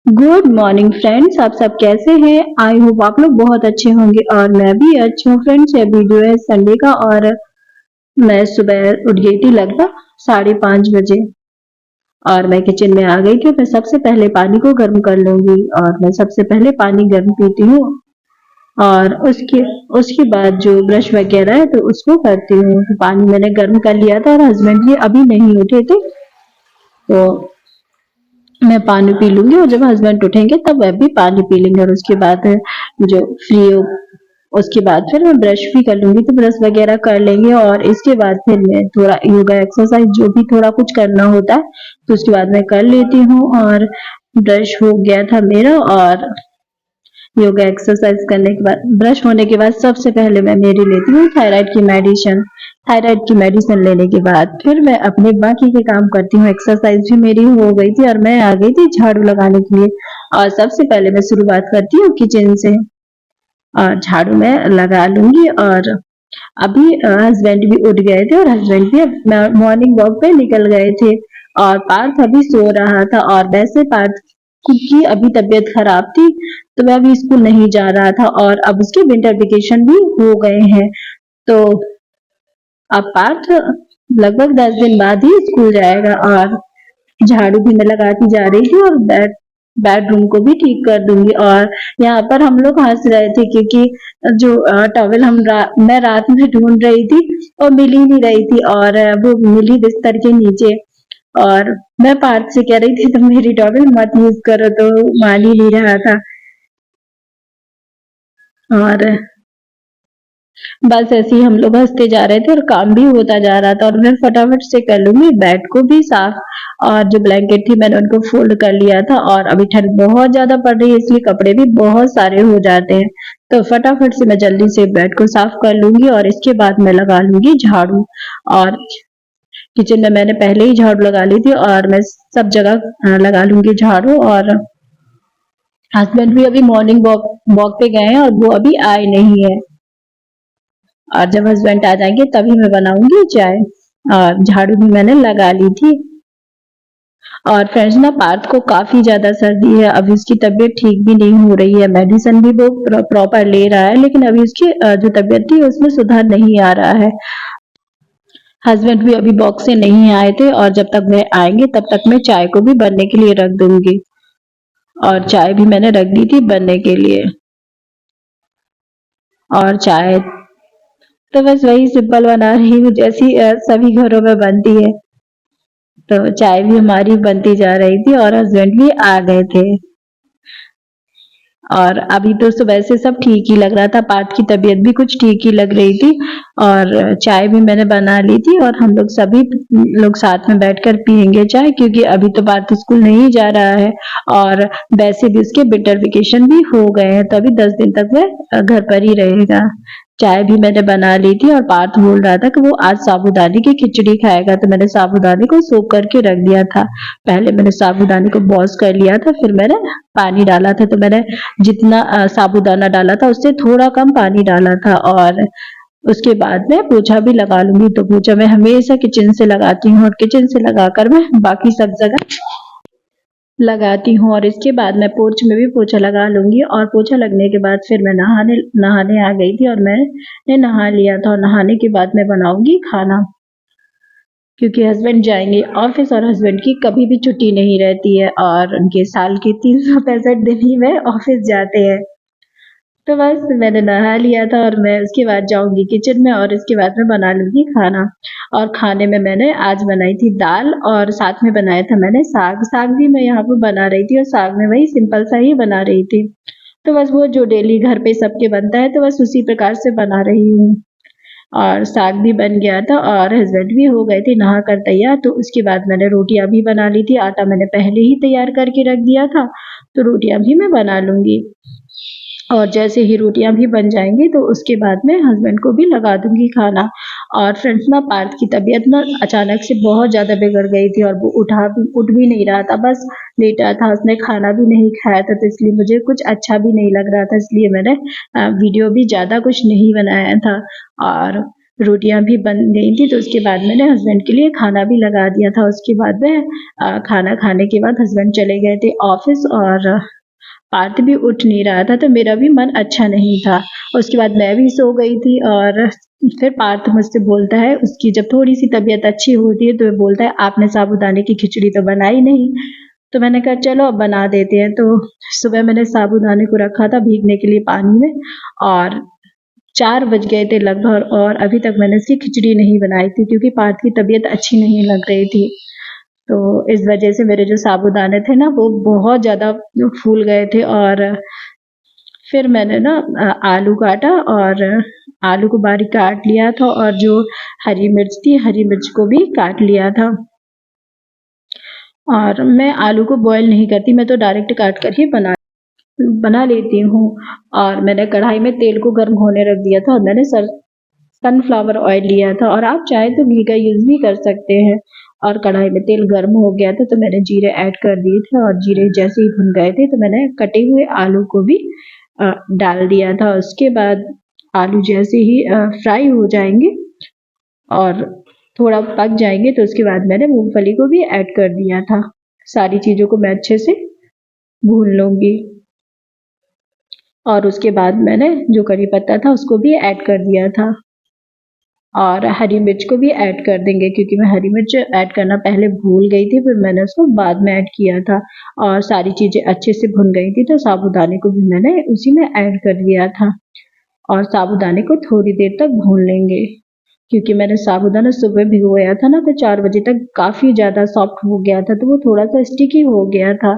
Good morning friends, आप सब कैसे हैं? आई होप आप लोग बहुत अच्छे होंगे और मैं भी अच्छी हूँ। फ्रेंड्स, ये वीडियो है संडे का और मैं सुबह उठ गई थी लगभग 5:30 बजे और मैं किचन में आ गई थी। मैं सबसे पहले पानी को गर्म कर लूंगी और मैं सबसे पहले पानी गर्म पीती हूँ और उसके उसके बाद जो ब्रश वगैरह है तो उसको करती हूँ। तो पानी मैंने गर्म कर लिया था और हस्बैंड भी अभी नहीं उठे थे, तो मैं पानी पी लूंगी और जब हस्बैंड उठेंगे तब वह भी पानी पी लेंगे और उसके बाद जो फ्री हो उसके बाद फिर मैं ब्रश भी कर लूंगी, तो ब्रश वगैरह कर लेंगे और इसके बाद फिर मैं थोड़ा योगा एक्सरसाइज जो भी थोड़ा कुछ करना होता है तो उसके बाद मैं कर लेती हूँ। और ब्रश हो गया था मेरा और योगा एक्सरसाइज करने के बाद ब्रश होने के बाद सबसे पहले मैं मेरी लेती हूँ थायराइड की मेडिसिन। थायराइड की मेडिसिन लेने के बाद फिर मैं अपने बाकी के काम करती हूँ। एक्सरसाइज भी मेरी हो गई थी और मैं आ गई थी झाड़ू लगाने के लिए और सबसे पहले मैं शुरुआत करती हूँ किचन से और झाड़ू में लगा लूंगी। और अभी हस्बैंड भी उठ गए थे और हस्बैंड भी मॉर्निंग वॉक पे निकल गए थे और पार्थ अभी सो रहा था। और वैसे पार्थ की अभी तबीयत खराब थी तो वह अभी स्कूल नहीं जा रहा था और अब उसके विंटर वेकेशन भी हो गए हैं, तो अब पार्थ लगभग 10 दिन बाद ही स्कूल जाएगा। और झाड़ू भी मैं लगाती जा रही थी और बेडरूम को भी ठीक कर दूंगी। और यहाँ पर हम लोग हंस रहे थे क्योंकि जो टॉवेल मैं रात में ढूंढ रही थी और मिल ही नहीं रही थी और वो मिली बिस्तर के नीचे। और मैं पार्थ से कह रही थी तुम मेरी टॉवेल मत यूज करो, तो मान ही नहीं रहा था। और बस ऐसे ही हम लोग हंसते जा रहे थे और काम भी होता जा रहा था और मैं फटाफट से कर लूंगी बेड को भी साफ। और जो ब्लैंकेट थी मैंने उनको फोल्ड कर लिया था और अभी ठंड बहुत ज्यादा पड़ रही है इसलिए कपड़े भी बहुत सारे हो जाते हैं, तो फटाफट से मैं जल्दी से बेड को साफ कर लूंगी और इसके बाद मैं लगा लूंगी झाड़ू। और किचन में मैंने पहले ही झाड़ू लगा ली थी और मैं सब जगह लगा लूंगी झाड़ू। और हस्बैंड भी अभी मॉर्निंग वॉक पे गए हैं और वो अभी आए नहीं है और जब हस्बैंड आ जाएंगे तभी मैं बनाऊंगी चाय। और झाड़ू भी मैंने लगा ली थी। और फ्रेंड्स ना पार्थ को काफी ज्यादा सर्दी है, अभी उसकी तबीयत ठीक भी नहीं हो रही है। मेडिसिन भी वो प्रॉपर ले रहा है लेकिन अभी उसकी जो तबीयत थी उसमें सुधार नहीं आ रहा है। हस्बैंड भी अभी वॉक से नहीं आए थे और जब तक वे आएंगे तब तक मैं चाय को भी बनने के लिए रख दूंगी। और चाय भी मैंने रख दी थी बनने के लिए। और चाय तो बस वही सिंपल बना रही हूँ जैसी सभी घरों में बनती है। तो चाय भी हमारी बनती जा रही थी और हस्बैंड भी आ गए थे। और अभी तो सुबह से सब ठीक ही लग रहा था, पार्थ की तबीयत भी कुछ ठीक ही लग रही थी और चाय भी मैंने बना ली थी और हम लोग सभी लोग साथ में बैठकर पियेंगे चाय, क्योंकि अभी तो पार्थ स्कूल नहीं जा रहा है और वैसे भी उसके विंटर वेकेशन भी हो गए हैं, तो अभी 10 दिन तक वह घर पर ही रहेगा। चाय भी मैंने बना ली थी और पार्थ बोल रहा था कि वो आज साबूदाने की खिचड़ी खाएगा, तो मैंने साबूदाने को सोख करके रख दिया था। पहले मैंने साबूदाने को वॉश कर लिया था फिर मैंने पानी डाला था, तो मैंने जितना साबूदाना डाला था उससे थोड़ा कम पानी डाला था। और उसके बाद मैं पोछा भी लगा लूंगी, तो पोछा मैं हमेशा किचन से लगाती हूँ और किचन से लगाकर मैं बाकी सब जगह लगाती हूँ। और इसके बाद मैं पोर्च में भी पोछा लगा लूंगी और पोछा लगने के बाद फिर मैं नहाने आ गई थी और मैंने नहा लिया था। और नहाने के बाद मैं बनाऊंगी खाना, क्योंकि हस्बैंड जाएंगे ऑफिस और हस्बैंड की कभी भी छुट्टी नहीं रहती है और उनके साल के 365 दिन ही में ऑफिस जाते हैं। तो बस मैंने नहा लिया था और मैं उसके बाद जाऊंगी किचन में और इसके बाद मैं बना लूंगी खाना। और खाने में मैंने आज बनाई थी दाल और साथ में बनाया था मैंने साग। साग भी मैं यहाँ पे बना रही थी और साग में वही सिंपल सा ही बना रही थी, तो बस वो जो डेली घर पे सबके बनता है तो बस उसी प्रकार से बना रही हूँ। और साग भी बन गया था और हस्बैंड भी हो गए थे नहा कर तैयार, तो उसके बाद मैंने रोटियां भी बना ली थी। आटा मैंने पहले ही तैयार करके रख दिया था, तो रोटियां भी मैं बना लूंगी। और जैसे ही रोटियां भी बन जाएंगी तो उसके बाद में हस्बैंड को भी लगा दूंगी खाना। और फ्रेंड्स ना पार्थ की तबीयत ना अचानक से बहुत ज्यादा बिगड़ गई थी और वो उठ भी नहीं रहा था, बस लेटा था, उसने खाना भी नहीं खाया था, तो इसलिए मुझे कुछ अच्छा भी नहीं लग रहा था, इसलिए मैंने वीडियो भी ज्यादा कुछ नहीं बनाया था। और रोटियां भी बन गई थी। तो उसके बाद मैंने हस्बैंड के लिए खाना भी लगा दिया था। उसके बाद में खाना खाने के बाद हस्बैंड चले गए थे ऑफिस और पार्थ भी उठ नहीं रहा था, तो मेरा भी मन अच्छा नहीं था। उसके बाद मैं भी सो गई थी और फिर पार्थ मुझसे बोलता है, उसकी जब थोड़ी सी तबीयत अच्छी होती है तो वो बोलता है आपने साबूदाने की खिचड़ी तो बनाई नहीं। तो मैंने कहा चलो अब बना देते हैं। तो सुबह मैंने साबूदाने को रखा था भीगने के लिए पानी में और 4 बज गए थे लगभग और अभी तक मैंने इसकी खिचड़ी नहीं बनाई थी क्योंकि पार्थ की तबीयत अच्छी नहीं लग रही थी। तो इस वजह से मेरे जो साबूदाने थे ना वो बहुत ज़्यादा फूल गए थे। और फिर मैंने ना आलू काटा और आलू को बारीक काट लिया था और जो हरी मिर्च थी हरी मिर्च को भी काट लिया था। और मैं आलू को बॉईल नहीं करती, मैं तो डायरेक्ट काट कर ही बना लेती हूँ। और मैंने कढ़ाई में तेल को गर्म होने रख दिया था और मैंने सनफ्लावर ऑयल लिया था और आप चाहे तो घी का यूज भी कर सकते हैं। और कढ़ाई में तेल गर्म हो गया था तो मैंने जीरे ऐड कर दिए थे और जीरे जैसे ही भुन गए थे तो मैंने कटे हुए आलू को भी डाल दिया था। उसके बाद आलू जैसे ही फ्राई हो जाएंगे और थोड़ा पक जाएंगे तो उसके बाद मैंने मूंगफली को भी ऐड कर दिया था। सारी चीज़ों को मैं अच्छे से भून लूँगी और उसके बाद मैंने जो करी पत्ता था उसको भी ऐड कर दिया था और हरी मिर्च को भी ऐड कर देंगे क्योंकि मैं हरी मिर्च ऐड करना पहले भूल गई थी, फिर मैंने उसको बाद में ऐड किया था। और सारी चीज़ें अच्छे से भुन गई थी तो साबूदाने को भी मैंने उसी में ऐड कर दिया था और साबूदाने को थोड़ी देर तक भून लेंगे क्योंकि मैंने साबूदाना सुबह भिगोया था ना तो 4 बजे तक काफ़ी ज़्यादा सॉफ्ट हो गया था, तो वो थोड़ा सा स्टिकी हो गया था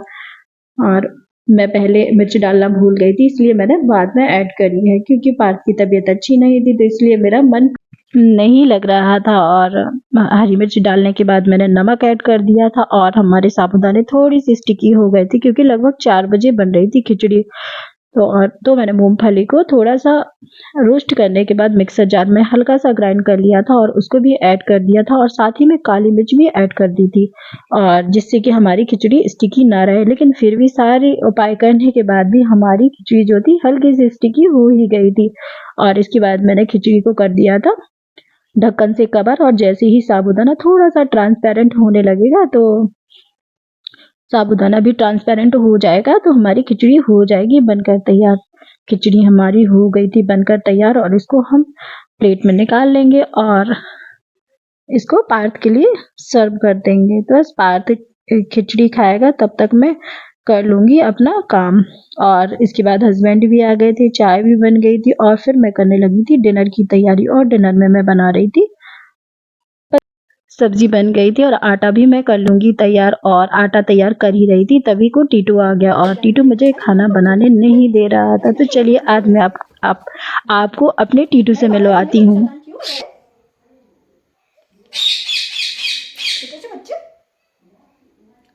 और मैं पहले मिर्च डालना भूल गई थी इसलिए मैंने बाद में ऐड करी है क्योंकि पार्थ की तबीयत अच्छी नहीं थी तो इसलिए मेरा मन नहीं लग रहा था। और हरी मिर्च डालने के बाद मैंने नमक ऐड कर दिया था और हमारे साबूदाने थोड़ी सी स्टिकी हो गए थे क्योंकि लगभग 4 बजे बन रही थी खिचड़ी। तो मैंने मूंगफली को थोड़ा सा रोस्ट करने के बाद मिक्सर जार में हल्का सा ग्राइंड कर लिया था और उसको भी ऐड कर दिया था और साथ ही में काली मिर्च भी ऐड कर दी थी और जिससे कि हमारी खिचड़ी स्टिकी ना रहे। लेकिन फिर भी सारे उपाय करने के बाद भी हमारी खिचड़ी जो थी हल्की सी स्टिकी हो ही गई थी। और इसके बाद मैंने खिचड़ी को कर दिया था ढक्कन से कवर और जैसे ही साबूदाना थोड़ा सा ट्रांसपेरेंट होने लगेगा तो साबूदाना भी ट्रांसपेरेंट हो जाएगा तो हमारी खिचड़ी हो जाएगी बनकर तैयार। खिचड़ी हमारी हो गई थी बनकर तैयार और इसको हम प्लेट में निकाल लेंगे और इसको पार्थ के लिए सर्व कर देंगे। तो बस पार्थ खिचड़ी खाएगा तब तक मैं कर लूँगी अपना काम। और इसके बाद हस्बैंड भी आ गए थे, चाय भी बन गई थी और फिर मैं करने लगी थी डिनर की तैयारी। और डिनर में मैं बना रही थी सब्जी बन गई थी और आटा भी मैं कर लूँगी तैयार और आटा तैयार कर ही रही थी तभी को टीटू आ गया और टीटू मुझे खाना बनाने नहीं दे रहा था। तो चलिए आज मैं आपको अपने टीटू से मिलवाती हूँ।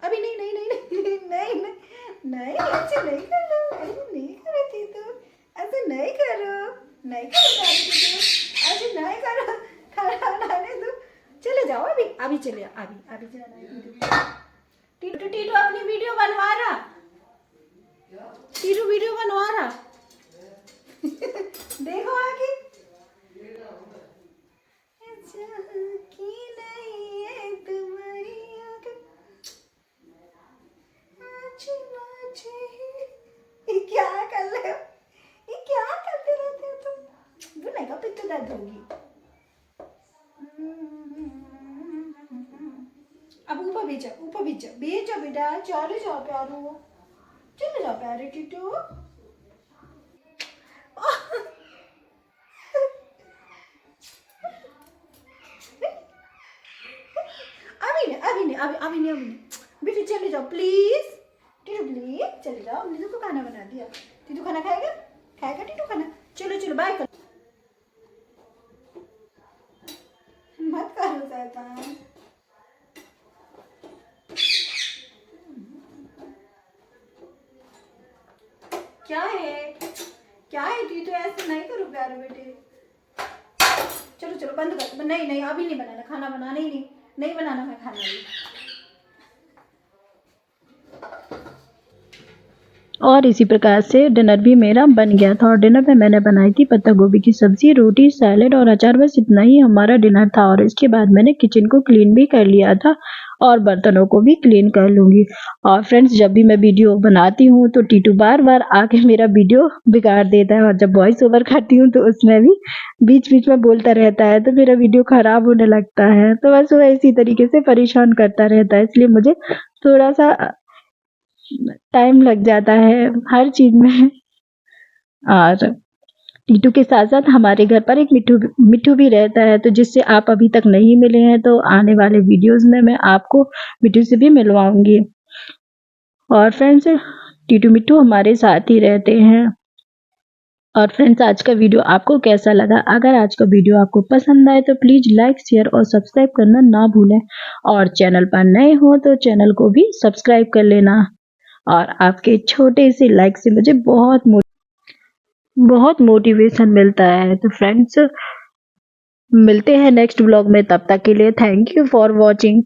अभी नहीं नहीं नहीं नहीं नहीं नहीं नहीं ऐसे नहीं करो, ऐसे नहीं करो टीटू, ऐसे नहीं करो, नहीं करो ऐसे नहीं करो, खाना बनाने दो, चले जाओ अभी अभी चले अभी अभी चला टीटू टीटू अपनी वीडियो बनवा रहा, टीटू वीडियो बनवा रहा देखो आगे क्या कर रहे हो, ये क्या करते रहते हो तुम, बुनेगा पिट्टू दर्द होगी। अब ऊपर भेजा बेटा, चले जाओ प्यारो, चले जाओ प्यारे टीटू। अभी नहीं बेटी चले जाओ प्लीज, टीटू प्लीज चले जाओ, हमने तो खाना बना दिया। टीटू खाना खाएगा, खाएगा टीटू खाना, चलो चलो बाय कर, मत करो शैतान। क्या है टीटू, ऐसे नहीं करो प्यारे बेटे, चलो चलो बंद कर, नहीं नहीं अभी नहीं बनाना खाना, बनाना ही नहीं बनाना है खाना भी। और इसी प्रकार से डिनर भी मेरा बन गया था। और डिनर में मैंने बनाई थी पत्ता गोभी की सब्जी, रोटी, सैलेड और अचार। बस इतना ही हमारा डिनर था। और इसके बाद मैंने किचन को क्लीन भी कर लिया था और बर्तनों को भी क्लीन कर लूँगी। और फ्रेंड्स, जब भी मैं वीडियो बनाती हूँ तो टीटू बार-बार आके मेरा वीडियो बिगाड़ देता है, और जब वॉइस ओवर करती हूँ तो उसमें भी बीच-बीच में बोलता रहता है, तो मेरा वीडियो खराब होने लगता है। तो बस वो इसी तरीके से परेशान करता रहता है, इसलिए मुझे थोड़ा-सा टाइम लग जाता है हर चीज़ में। और टीटू के साथ-साथ हमारे घर पर एक मिट्ठू भी रहता है, तो जिससे आप अभी तक नहीं मिले हैं, तो आने वाले वीडियोज़ में मैं आपको मिट्ठू से भी मिलवाऊँगी। और फ्रेंड्स, टीटू मिट्ठू हमारे साथ ही रहते हैं। और फ्रेंड्स, आज का वीडियो आपको कैसा लगा? अगर आज का वीडियो आपको पसंद आए तो प्लीज़ लाइक, शेयर और सब्सक्राइब करना ना भूलें। और चैनल पर नए हो तो चैनल को भी सब्सक्राइब कर लेना। और आपके छोटे से लाइक से मुझे बहुत मोटिवेशन मिलता है। तो फ्रेंड्स, मिलते हैं नेक्स्ट व्लॉग में, तब तक के लिए थैंक यू फॉर वॉचिंग।